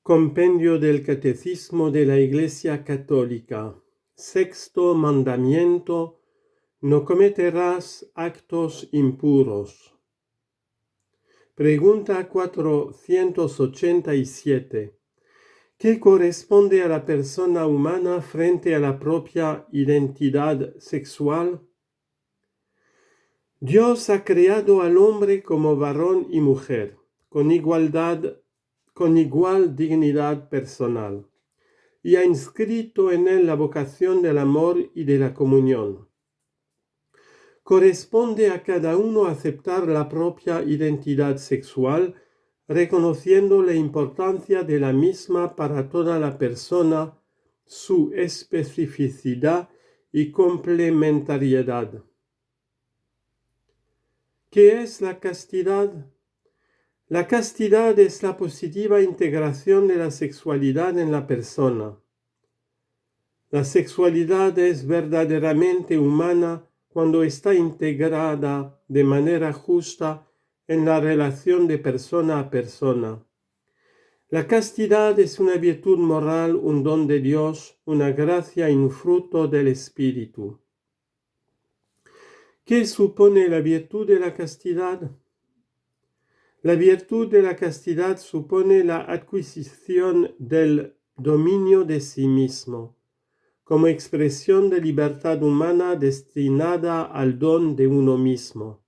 Compendio del Catecismo de la Iglesia Católica. Sexto mandamiento: no cometerás actos impuros. Pregunta 487. ¿Qué corresponde a la persona humana frente a la propia identidad sexual? Dios ha creado al hombre como varón y mujer, con igual dignidad personal, y ha inscrito en él la vocación del amor y de la comunión. Corresponde a cada uno aceptar la propia identidad sexual, reconociendo la importancia de la misma para toda la persona, su especificidad y complementariedad. ¿Qué es la castidad? La castidad es la positiva integración de la sexualidad en la persona. La sexualidad es verdaderamente humana cuando está integrada de manera justa en la relación de persona a persona. La castidad es una virtud moral, un don de Dios, una gracia y un fruto del Espíritu. ¿Qué supone la virtud de la castidad? La virtud de la castidad supone la adquisición del dominio de sí mismo, como expresión de libertad humana destinada al don de uno mismo.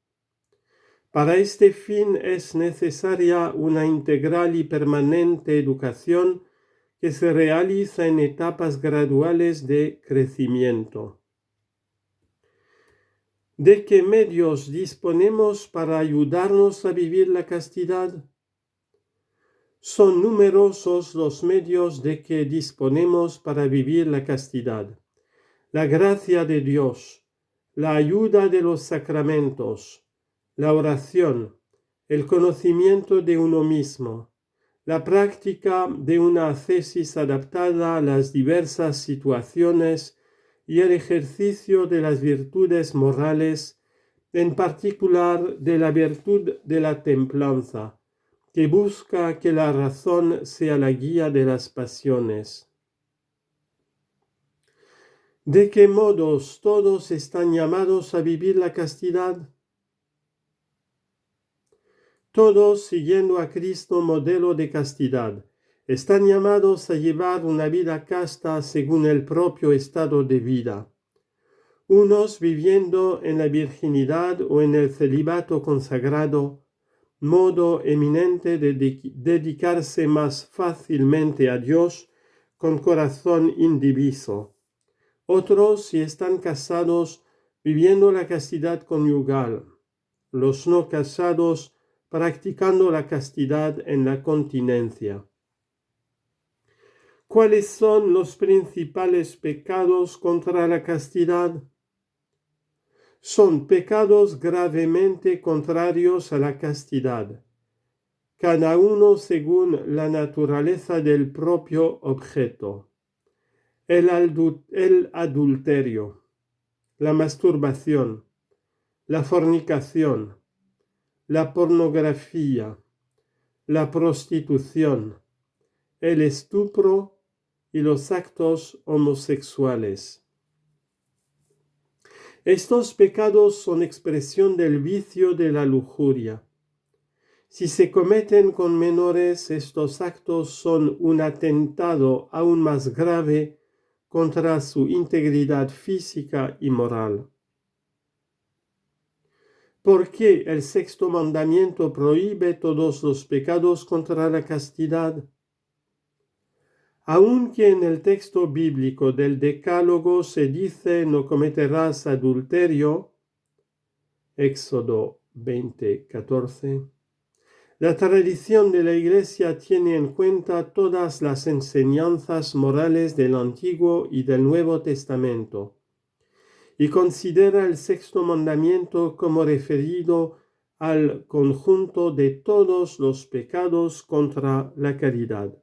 Para este fin es necesaria una integral y permanente educación que se realiza en etapas graduales de crecimiento. ¿De qué medios disponemos para ayudarnos a vivir la castidad? Son numerosos los medios de que disponemos para vivir la castidad. La gracia de Dios, la ayuda de los sacramentos, la oración, el conocimiento de uno mismo, la práctica de una ascesis adaptada a las diversas situaciones y el ejercicio de las virtudes morales, en particular de la virtud de la templanza, que busca que la razón sea la guía de las pasiones. ¿De qué modos todos están llamados a vivir la castidad? Todos, siguiendo a Cristo modelo de castidad, están llamados a llevar una vida casta según el propio estado de vida. Unos viviendo en la virginidad o en el celibato consagrado, modo eminente de dedicarse más fácilmente a Dios con corazón indiviso. Otros, si están casados, viviendo la castidad conyugal. Los no casados, practicando la castidad en la continencia. ¿Cuáles son los principales pecados contra la castidad? Son pecados gravemente contrarios a la castidad, cada uno según la naturaleza del propio objeto. El adulterio, la masturbación, la fornicación, la pornografía, la prostitución, el estupro y los actos homosexuales. Estos pecados son expresión del vicio de la lujuria. Si se cometen con menores, estos actos son un atentado aún más grave contra su integridad física y moral. ¿Por qué el sexto mandamiento prohíbe todos los pecados contra la castidad? Aunque en el texto bíblico del Decálogo se dice no cometerás adulterio, Éxodo 20:14, la tradición de la Iglesia tiene en cuenta todas las enseñanzas morales del Antiguo y del Nuevo Testamento y considera el sexto mandamiento como referido al conjunto de todos los pecados contra la caridad.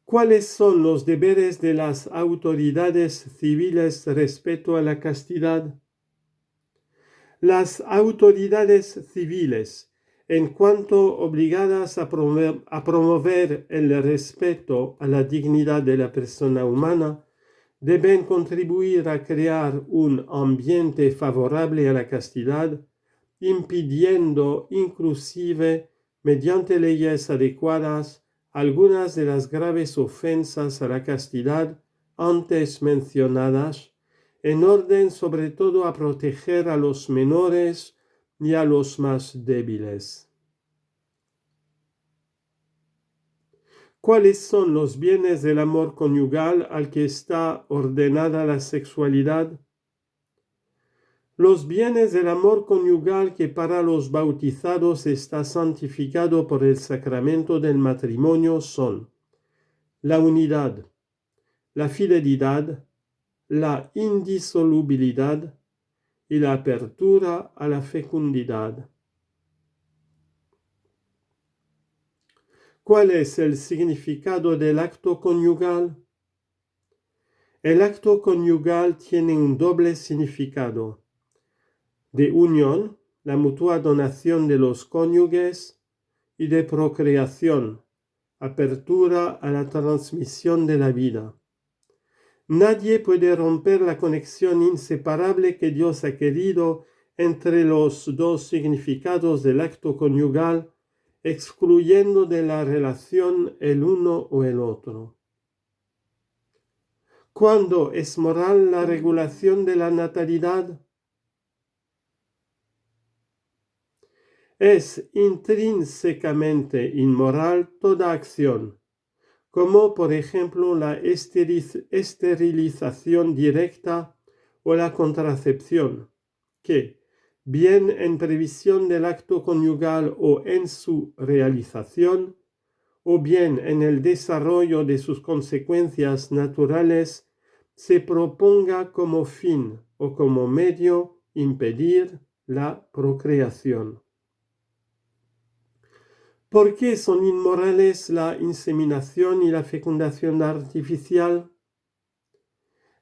¿Cuáles son los deberes de las autoridades civiles respecto a la castidad? Las autoridades civiles en cuanto obligadas a promover el respeto a la dignidad de la persona humana, deben contribuir a crear un ambiente favorable a la castidad, impidiendo inclusive, mediante leyes adecuadas, algunas de las graves ofensas a la castidad antes mencionadas, en orden sobre todo a proteger a los menores y a los más débiles. ¿Cuáles son los bienes del amor conyugal al que está ordenada la sexualidad? Los bienes del amor conyugal que para los bautizados está santificado por el sacramento del matrimonio son la unidad, la fidelidad, la indisolubilidad y la apertura a la fecundidad. ¿Cuál es el significado del acto conyugal? El acto conyugal tiene un doble significado: de unión, la mutua donación de los cónyuges, y de procreación, apertura a la transmisión de la vida. Nadie puede romper la conexión inseparable que Dios ha querido entre los dos significados del acto conyugal, excluyendo de la relación el uno o el otro. ¿Cuándo es moral la regulación de la natalidad? Es intrínsecamente inmoral toda acción, como por ejemplo la esterilización directa o la contracepción, que, bien en previsión del acto conyugal o en su realización, o bien en el desarrollo de sus consecuencias naturales, se proponga como fin o como medio impedir la procreación. ¿Por qué son inmorales la inseminación y la fecundación artificial?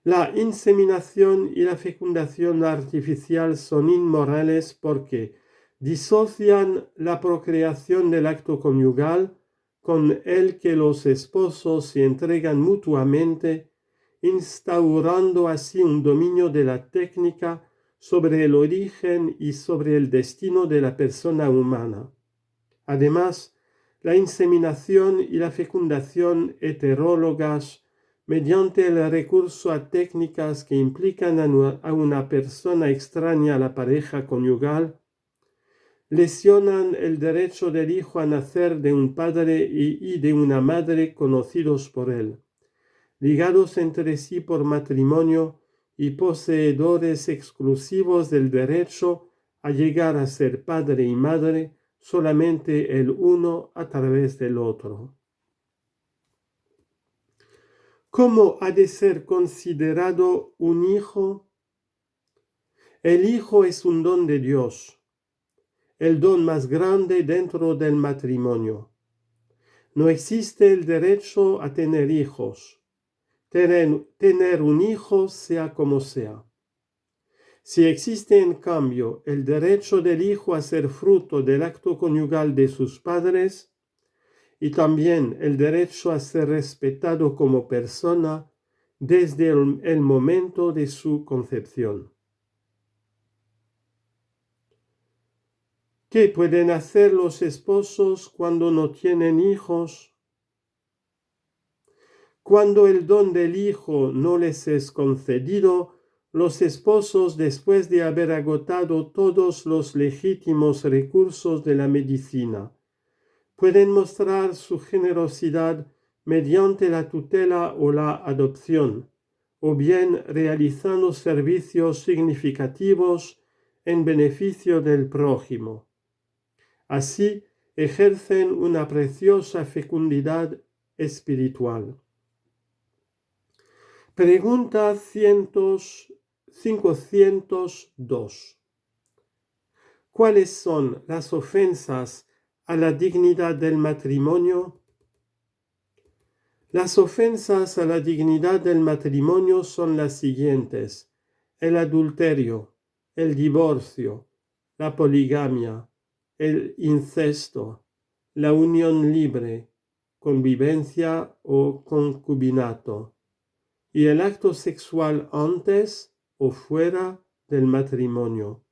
La inseminación y la fecundación artificial son inmorales porque disocian la procreación del acto conyugal con el que los esposos se entregan mutuamente, instaurando así un dominio de la técnica sobre el origen y sobre el destino de la persona humana. Además, la inseminación y la fecundación heterólogas, mediante el recurso a técnicas que implican a una persona extraña a la pareja conyugal, lesionan el derecho del hijo a nacer de un padre y de una madre conocidos por él, ligados entre sí por matrimonio y poseedores exclusivos del derecho a llegar a ser padre y madre, solamente el uno a través del otro. ¿Cómo ha de ser considerado un hijo? El hijo es un don de Dios, el don más grande dentro del matrimonio. No existe el derecho a tener hijos. Tener un hijo sea como sea. Si existe en cambio el derecho del hijo a ser fruto del acto conyugal de sus padres y también el derecho a ser respetado como persona desde el momento de su concepción. ¿Qué pueden hacer los esposos cuando no tienen hijos? Cuando el don del hijo no les es concedido, los esposos, después de haber agotado todos los legítimos recursos de la medicina, pueden mostrar su generosidad mediante la tutela o la adopción, o bien realizando servicios significativos en beneficio del prójimo. Así ejercen una preciosa fecundidad espiritual. Pregunta 502. ¿Cuáles son las ofensas a la dignidad del matrimonio? Las ofensas a la dignidad del matrimonio son las siguientes: el adulterio, el divorcio, la poligamia, el incesto, la unión libre, convivencia o concubinato, y el acto sexual antes o fuera del matrimonio.